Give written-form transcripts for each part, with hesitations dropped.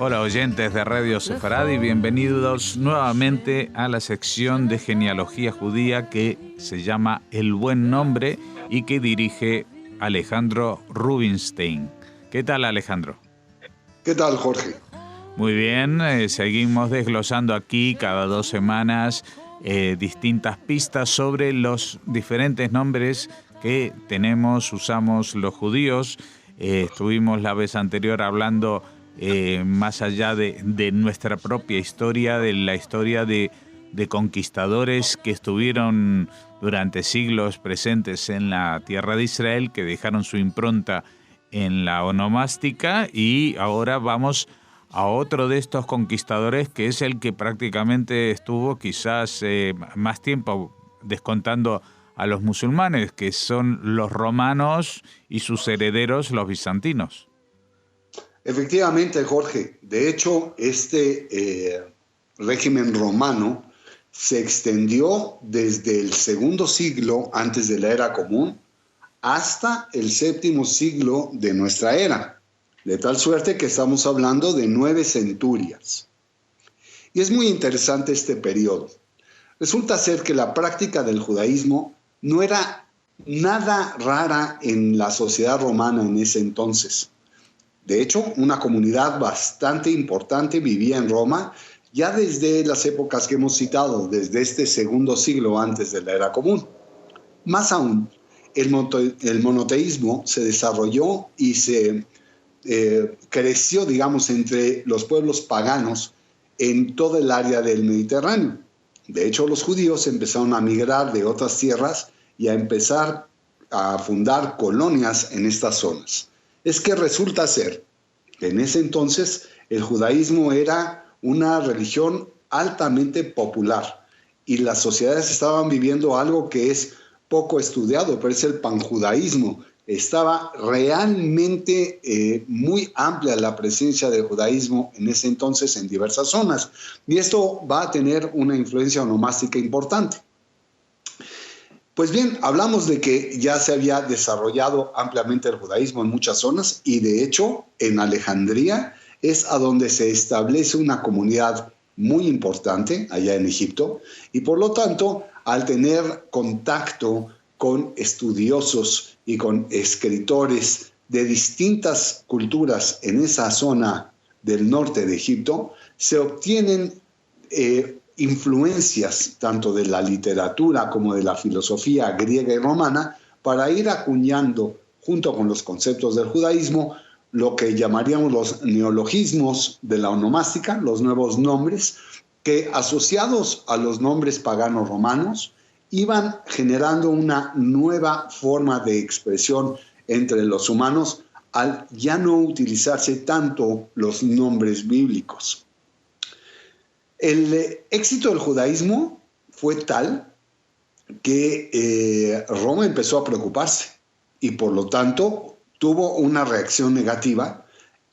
Hola oyentes de Radio Sefarad y bienvenidos nuevamente a la sección de genealogía judía que se llama El Buen Nombre y que dirige Alejandro Rubinstein. ¿Qué tal, Alejandro? ¿Qué tal, Jorge? Muy bien, seguimos desglosando aquí cada 2 semanas distintas pistas sobre los diferentes nombres que usamos los judíos. Estuvimos la vez anterior hablando más allá de nuestra propia historia, de la historia de conquistadores que estuvieron durante siglos presentes en la tierra de Israel, que dejaron su impronta en la onomástica, y ahora vamos a otro de estos conquistadores que es el que prácticamente estuvo quizás más tiempo, descontando a los musulmanes, que son los romanos y sus herederos, los bizantinos. Efectivamente, Jorge. De hecho, este régimen romano se extendió desde el segundo siglo antes de la era común hasta el séptimo siglo de nuestra era, de tal suerte que estamos hablando de 9 centurias. Y es muy interesante este periodo. Resulta ser que la práctica del judaísmo no era nada rara en la sociedad romana en ese entonces. De hecho, una comunidad bastante importante vivía en Roma ya desde las épocas que hemos citado, desde este segundo siglo antes de la era común. Más aún, el monoteísmo se desarrolló y se creció, digamos, entre los pueblos paganos en todo el área del Mediterráneo. De hecho, los judíos empezaron a migrar de otras tierras y a empezar a fundar colonias en estas zonas. Es que resulta ser que en ese entonces el judaísmo era una religión altamente popular y las sociedades estaban viviendo algo que es poco estudiado, pero es el panjudaísmo. Estaba realmente muy amplia la presencia del judaísmo en ese entonces en diversas zonas, y esto va a tener una influencia onomástica importante. Pues bien, hablamos de que ya se había desarrollado ampliamente el judaísmo en muchas zonas, y de hecho en Alejandría es a donde se establece una comunidad muy importante allá en Egipto, y por lo tanto, al tener contacto con estudiosos y con escritores de distintas culturas en esa zona del norte de Egipto, se obtienen influencias tanto de la literatura como de la filosofía griega y romana para ir acuñando, junto con los conceptos del judaísmo, lo que llamaríamos los neologismos de la onomástica, los nuevos nombres, que asociados a los nombres paganos romanos, iban generando una nueva forma de expresión entre los humanos al ya no utilizarse tanto los nombres bíblicos. El éxito del judaísmo fue tal que Roma empezó a preocuparse y por lo tanto tuvo una reacción negativa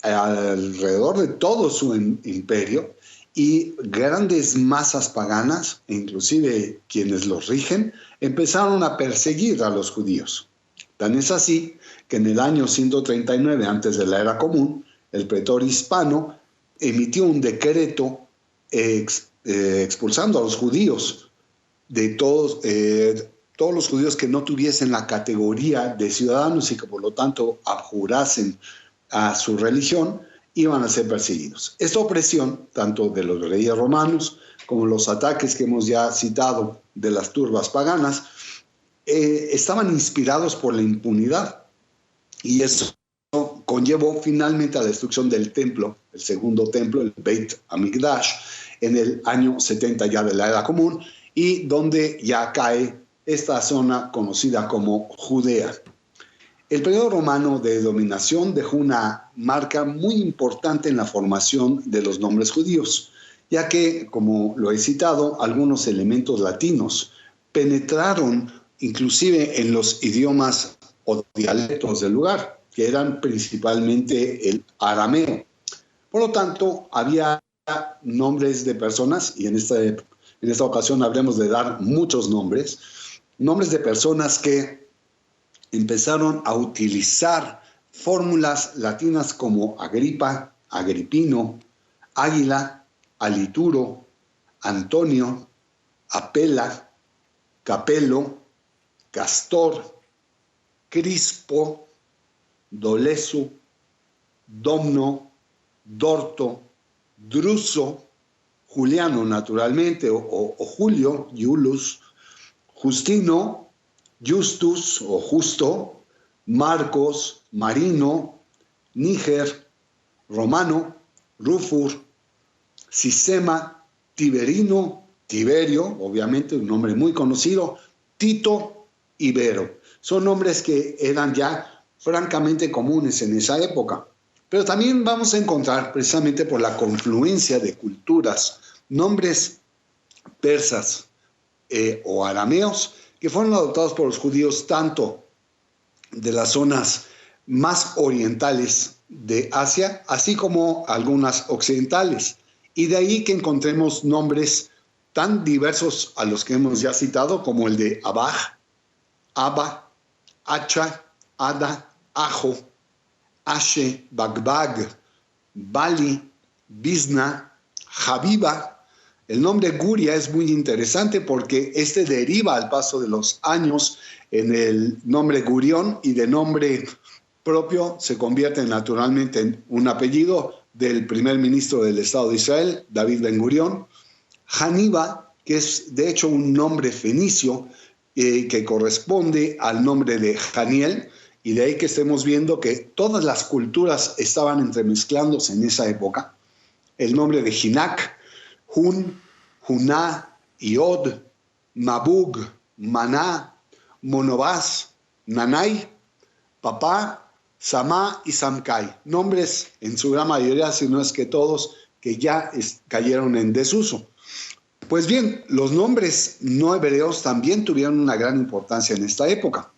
alrededor de todo su imperio, y grandes masas paganas, inclusive quienes los rigen, empezaron a perseguir a los judíos. Tan es así que en el año 139 antes de la era común, el pretor hispano emitió un decreto expulsando a los judíos de todos los judíos que no tuviesen la categoría de ciudadanos y que por lo tanto abjurasen a su religión, iban a ser perseguidos. Esta opresión, tanto de los reyes romanos como los ataques que hemos ya citado de las turbas paganas, estaban inspirados por la impunidad, y eso conllevó finalmente a la destrucción del templo, el segundo templo, el Beit Hamikdash, en el año 70 ya de la Era Común, y donde ya cae esta zona conocida como Judea. El periodo romano de dominación dejó una marca muy importante en la formación de los nombres judíos, ya que, como lo he citado, algunos elementos latinos penetraron inclusive en los idiomas o dialectos del lugar, que eran principalmente el arameo. Por lo tanto, había nombres de personas, y en esta ocasión habremos de dar muchos nombres de personas que empezaron a utilizar fórmulas latinas como Agripa, Agripino, Águila, Alituro, Antonio, Apela, Capelo, Castor, Crispo, Dolesu, Domno, Dorto, Druso, Juliano naturalmente, o Julio, Iulus, Justino, Justus o Justo, Marcos, Marino, Níger, Romano, Rufur, Sisema, Tiberino, Tiberio, obviamente un nombre muy conocido, Tito, Ibero. Son nombres que eran ya francamente comunes en esa época. Pero también vamos a encontrar, precisamente por la confluencia de culturas, nombres persas o arameos que fueron adoptados por los judíos tanto de las zonas más orientales de Asia, así como algunas occidentales. Y de ahí que encontremos nombres tan diversos a los que hemos ya citado, como el de Abaj, Abba, Acha, Ada, Ajo, Ashe, Bagbag, Bali, Bizna, Habiba. El nombre Guria es muy interesante porque este deriva al paso de los años en el nombre Gurión y de nombre propio se convierte naturalmente en un apellido del primer ministro del Estado de Israel, David Ben Gurión. Haniba, que es de hecho un nombre fenicio que corresponde al nombre de Janiel, y de ahí que estemos viendo que todas las culturas estaban entremezclándose en esa época. El nombre de Jinak, Hun, Juná, Iod, Mabug, Maná, Monobás, Nanay, Papá, Samá y Samkai. Nombres en su gran mayoría, si no es que todos, que ya cayeron en desuso. Pues bien, los nombres no hebreos también tuvieron una gran importancia en esta época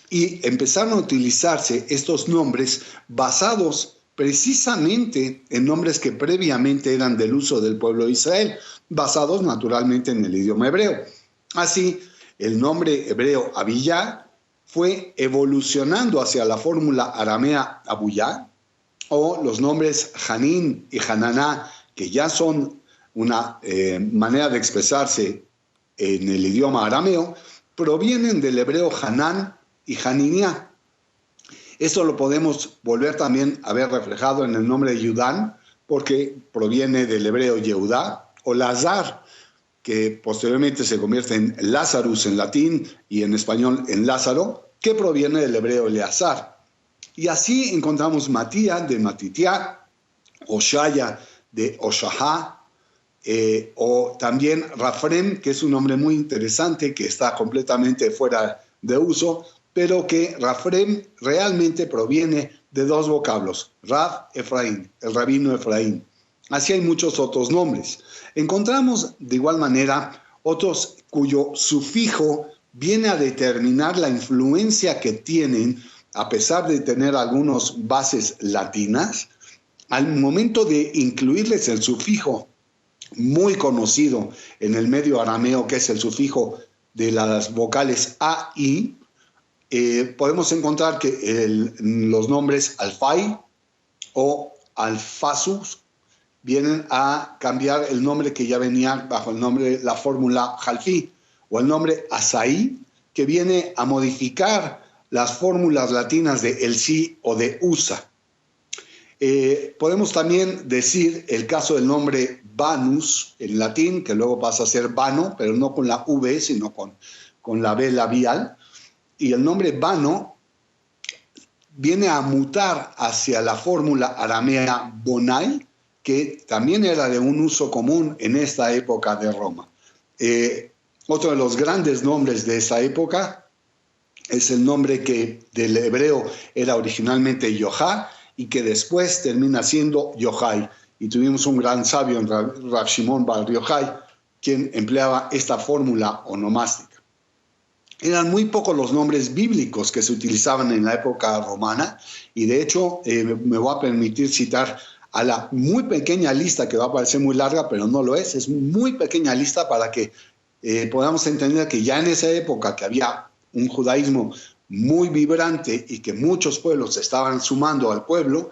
y empezaron a utilizarse estos nombres basados precisamente en nombres que previamente eran del uso del pueblo de Israel, basados naturalmente en el idioma hebreo. Así, el nombre hebreo Abiyá fue evolucionando hacia la fórmula aramea Abuyá, o los nombres Hanín y Hananá, que ya son una manera de expresarse en el idioma arameo, provienen del hebreo Hanán y Haniniá. Esto lo podemos volver también a ver reflejado en el nombre de Yudán, porque proviene del hebreo Yehudá, o Lazar, que posteriormente se convierte en Lazarus en latín y en español en Lázaro, que proviene del hebreo Eleazar. Y así encontramos Matía de Matitiá, Oshaya de Oshahá, o también Rafrem, que es un nombre muy interesante que está completamente fuera de uso, pero que Rafrem realmente proviene de dos vocablos, Rav, Efraín, el rabino Efraín. Así hay muchos otros nombres. Encontramos de igual manera otros cuyo sufijo viene a determinar la influencia que tienen, a pesar de tener algunas bases latinas, al momento de incluirles el sufijo muy conocido en el medio arameo, que es el sufijo de las vocales A, I, podemos encontrar que los nombres Alfai o Alfasus vienen a cambiar el nombre que ya venía bajo el nombre, la fórmula Jalfi, o el nombre Asaí, que viene a modificar las fórmulas latinas de el sí o de usa. Podemos también decir el caso del nombre Banus en latín, que luego pasa a ser Bano, pero no con la V, sino con la B labial. Y el nombre Bano viene a mutar hacia la fórmula aramea Bonai, que también era de un uso común en esta época de Roma. Otro de los grandes nombres de esa época es el nombre que del hebreo era originalmente Yohá, y que después termina siendo Yochai. Y tuvimos un gran sabio, Rav Shimon bar Yochai, quien empleaba esta fórmula onomástica. Eran muy pocos los nombres bíblicos que se utilizaban en la época romana, y de hecho me voy a permitir citar a la muy pequeña lista, que va a parecer muy larga, pero no lo es muy pequeña lista para que podamos entender que ya en esa época que había un judaísmo muy vibrante y que muchos pueblos se estaban sumando al pueblo,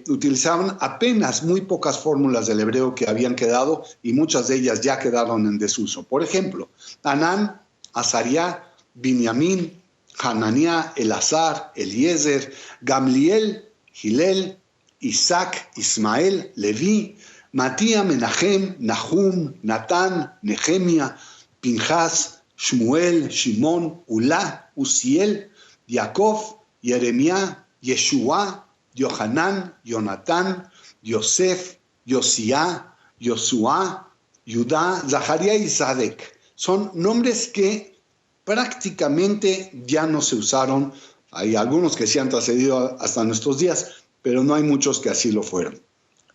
utilizaban apenas muy pocas fórmulas del hebreo que habían quedado y muchas de ellas ya quedaron en desuso. Por ejemplo, Anán, Azariah, Binyamin, Hananiah, Elazar, Eliezer, Gamliel, Hillel, Isaac, Ismael, Leví, Matía, Menachem, Nahum, Natán, Nehemia, Pinjas, Shmuel, Shimón, Ulá, Uziel, Jacob, Jeremías, Yeshua, Yohanan, Jonatán, Yosef, Josiah, Josuá, Judá, Zaharía y Zadek. Son nombres que prácticamente ya no se usaron. Hay algunos que sí han trascendido hasta nuestros días, pero no hay muchos que así lo fueron.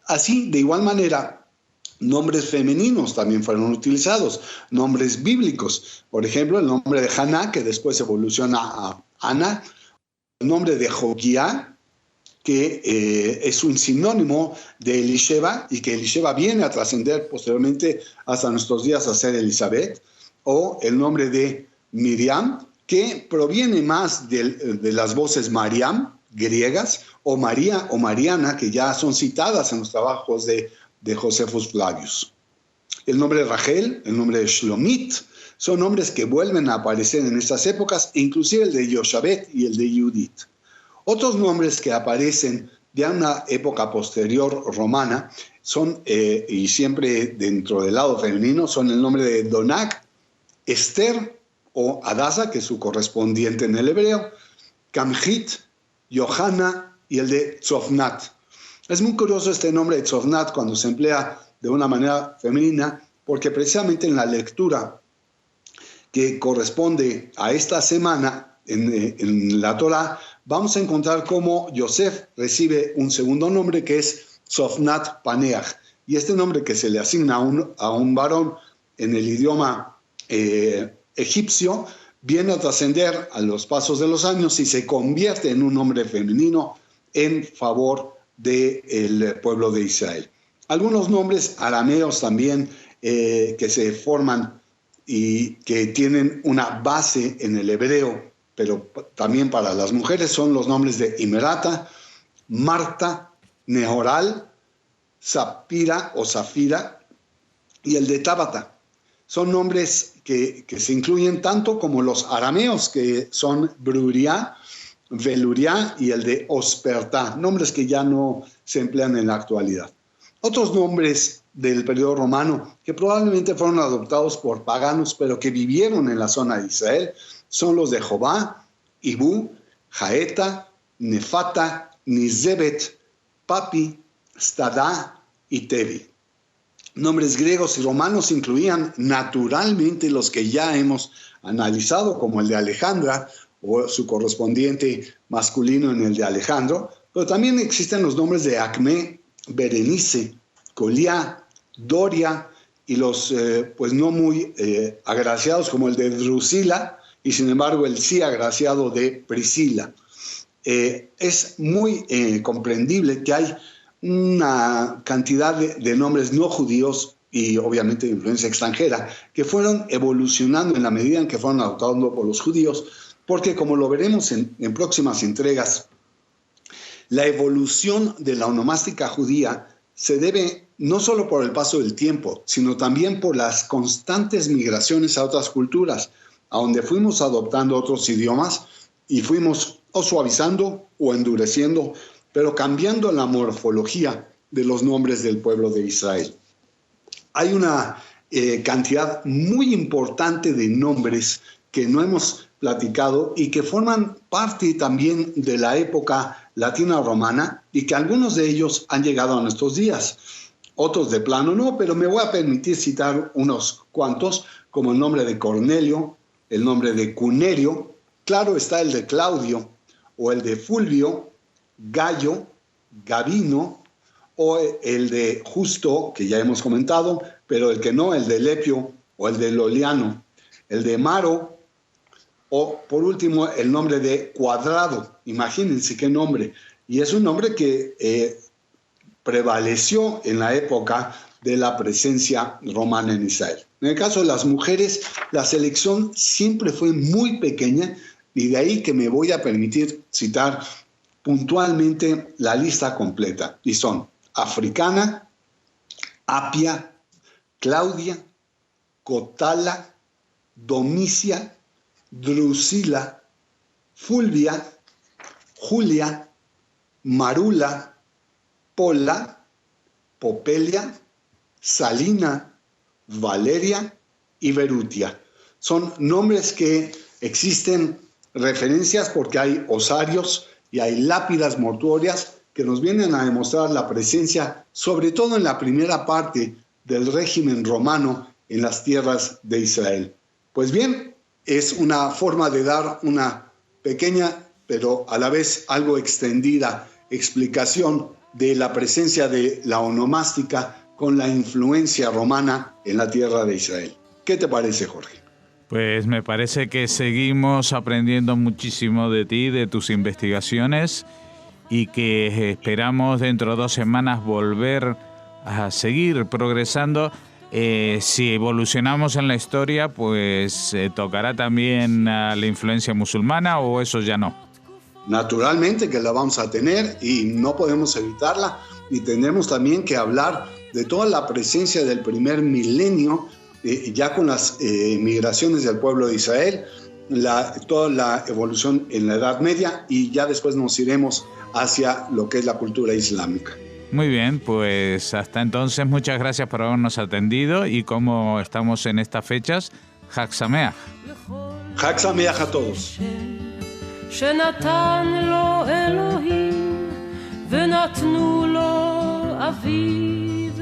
Así, de igual manera, nombres femeninos también fueron utilizados, nombres bíblicos. Por ejemplo, el nombre de Haná, que después evoluciona a Ana, el nombre de Joquía, que es un sinónimo de Elisheba y que Elisheba viene a trascender posteriormente hasta nuestros días a ser Elizabeth, o el nombre de Miriam, que proviene más de las voces Mariam, griegas, o María o Mariana, que ya son citadas en los trabajos de Josephus Flavius. El nombre de Rachel, el nombre de Shlomit, son nombres que vuelven a aparecer en estas épocas, inclusive el de Yoshabet y el de Judith. Otros nombres que aparecen de una época posterior romana son, y siempre dentro del lado femenino, son el nombre de Donac, Esther o Adasa, que es su correspondiente en el hebreo, Kamhit, Johanna y el de Tzofnat. Es muy curioso este nombre de Tzofnat cuando se emplea de una manera femenina, porque precisamente en la lectura que corresponde a esta semana en la Torá, vamos a encontrar cómo Yosef recibe un segundo nombre que es Tzofnat Paneach. Y este nombre que se le asigna a un varón en el idioma egipcio viene a trascender a los pasos de los años y se convierte en un nombre femenino en favor del pueblo de Israel. Algunos nombres arameos también que se forman y que tienen una base en el hebreo, pero también para las mujeres, son los nombres de Imerata, Marta, Nehoral, Zapira o Zafira y el de Tabata. Son nombres que se incluyen tanto como los arameos, que son Bruriá, Veluriá y el de Ospertá, nombres que ya no se emplean en la actualidad. Otros nombres del periodo romano que probablemente fueron adoptados por paganos, pero que vivieron en la zona de Israel, son los de Jobá, Ibú, Jaeta, Nefata, Nizebet, Papi, Stadá y Tevi. Nombres griegos y romanos incluían naturalmente los que ya hemos analizado, como el de Alejandra o su correspondiente masculino en el de Alejandro, pero también existen los nombres de Acme, Berenice, Coliá, Doria y los pues no muy agraciados como el de Drusila y sin embargo el sí agraciado de Priscila. Es muy comprendible que hay una cantidad de nombres no judíos y obviamente de influencia extranjera que fueron evolucionando en la medida en que fueron adoptados por los judíos, porque como lo veremos en próximas entregas, la evolución de la onomástica judía se debe no solo por el paso del tiempo, sino también por las constantes migraciones a otras culturas, a donde fuimos adoptando otros idiomas y fuimos o suavizando o endureciendo, pero cambiando la morfología de los nombres del pueblo de Israel. Hay una cantidad muy importante de nombres que no hemos platicado y que forman parte también de la época latina romana y que algunos de ellos han llegado a nuestros días. Otros de plano no, pero me voy a permitir citar unos cuantos, como el nombre de Cornelio, el nombre de Cunerio, claro está el de Claudio, o el de Fulvio, Gallo, Gabino, o el de Justo, que ya hemos comentado, pero el que no, el de Lepio, o el de Loliano, el de Maro, o por último el nombre de Cuadrado. Imagínense qué nombre. Y es un nombre que prevaleció en la época de la presencia romana en Israel. En el caso de las mujeres, la selección siempre fue muy pequeña y de ahí que me voy a permitir citar puntualmente la lista completa. Y son Africana, Apia, Claudia, Cotala, Domicia, Drusila, Fulvia, Julia, Marula, Pola, Popelia, Salina, Valeria y Verutia. Son nombres que existen referencias porque hay osarios y hay lápidas mortuorias que nos vienen a demostrar la presencia, sobre todo en la primera parte del régimen romano en las tierras de Israel. Pues bien, es una forma de dar una pequeña, pero a la vez algo extendida explicación de la presencia de la onomástica con la influencia romana en la tierra de Israel. ¿Qué te parece, Jorge? Pues me parece que seguimos aprendiendo muchísimo de ti, de tus investigaciones, y que esperamos dentro de 2 semanas volver a seguir progresando. Si evolucionamos en la historia, pues tocará también a la influencia musulmana, o eso ya no. Naturalmente que la vamos a tener y no podemos evitarla, y tendremos también que hablar de toda la presencia del primer milenio, ya con las migraciones del pueblo de Israel, toda la evolución en la Edad Media, y ya después nos iremos hacia lo que es la cultura islámica. Muy bien, pues hasta entonces muchas gracias por habernos atendido, y como estamos en estas fechas, Hag Sameach. Hag Sameach a todos. שנתן לו אלוהים ונתנו לו אביו